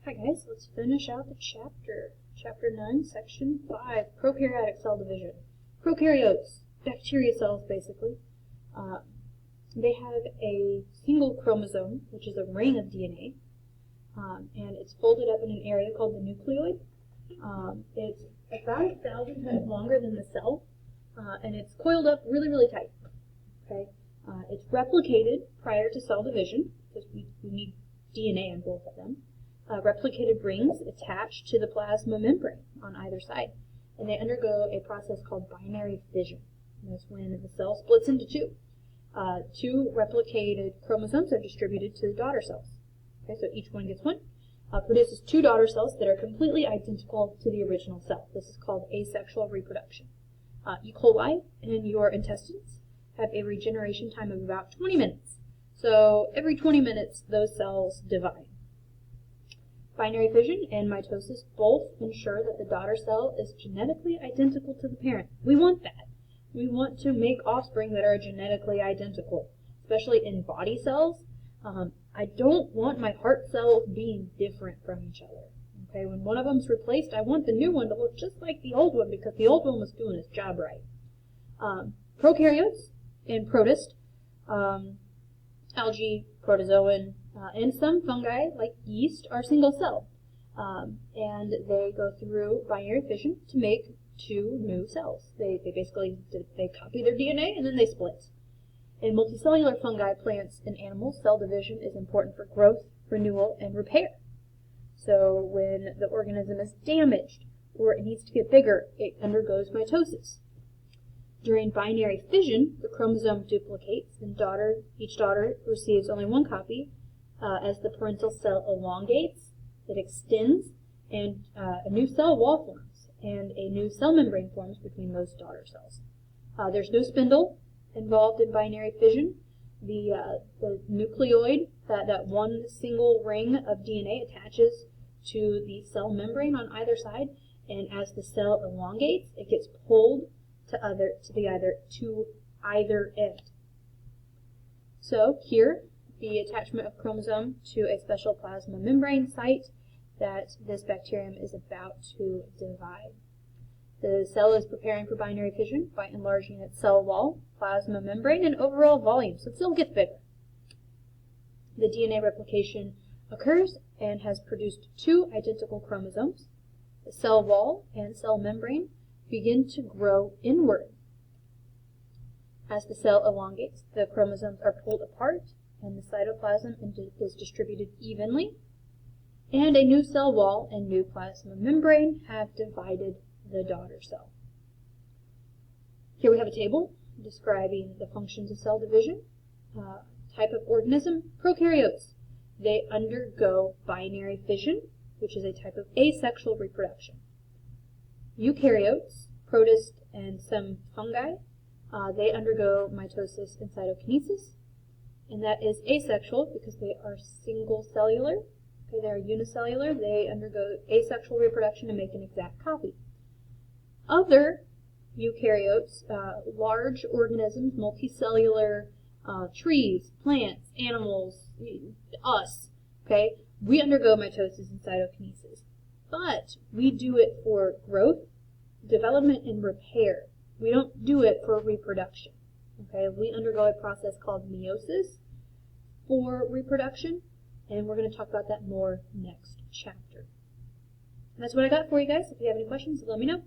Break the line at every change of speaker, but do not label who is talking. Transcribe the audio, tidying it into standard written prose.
Hi guys, let's finish out the chapter. Chapter 9, Section 5, Prokaryotic Cell Division. Prokaryotes, bacteria cells basically, they have a single chromosome, which is a ring of DNA, and it's folded up in an area called the nucleoid. It's about 1,000 times longer than the cell, and it's coiled up really, really tight. Okay, it's replicated prior to cell division, because we need DNA on both of them. Replicated rings attach to the plasma membrane on either side, and they undergo a process called binary fission. And that's when the cell splits into two. Two replicated chromosomes are distributed to the daughter cells. Okay, so each one gets one. Produces two daughter cells that are completely identical to the original cell. This is called asexual reproduction. E. coli in your intestines have a regeneration time of about 20 minutes. So every 20 minutes, those cells divide. Binary fission and mitosis both ensure that the daughter cell is genetically identical to the parent. We want that. We want to make offspring that are genetically identical, especially in body cells. I don't want my heart cells being different from each other. Okay, when one of them's replaced, I want the new one to look just like the old one because the old one was doing its job right. Prokaryotes and protist, algae, protozoan, and some fungi, like yeast, are single cell. And they go through binary fission to make two new cells. They basically copy their DNA and then they split. In multicellular fungi, plants, and animals, cell division is important for growth, renewal, and repair. So when the organism is damaged or it needs to get bigger, it undergoes mitosis. During binary fission, the chromosome duplicates, and each daughter receives only one copy. As the parental cell elongates, it extends, and a new cell wall forms, and a new cell membrane forms between those daughter cells. There's no spindle involved in binary fission. The nucleoid, that one single ring of DNA, attaches to the cell membrane on either side, and as the cell elongates, it gets pulled to either end. So here, the attachment of chromosome to a special plasma membrane site that this bacterium is about to divide. The cell is preparing for binary fission by enlarging its cell wall, plasma membrane, and overall volume, so the cell gets bigger. The DNA replication occurs and has produced two identical chromosomes. The cell wall and cell membrane begin to grow inward. As the cell elongates, the chromosomes are pulled apart and the cytoplasm is distributed evenly, and a new cell wall and new plasma membrane have divided the daughter cell. Here we have a table describing the functions of cell division. Type of organism, prokaryotes. They undergo binary fission, which is a type of asexual reproduction. Eukaryotes, protists, and some fungi, they undergo mitosis and cytokinesis, and that is asexual because they are single cellular. Okay, they are unicellular. They undergo asexual reproduction to make an exact copy. Other eukaryotes, large organisms, multicellular, trees, plants, animals, us, okay, we undergo mitosis and cytokinesis. But we do it for growth, development, and repair. We don't do it for reproduction. Okay, we undergo a process called meiosis for reproduction, and we're going to talk about that more next chapter. That's what I got for you guys. If you have any questions, let me know.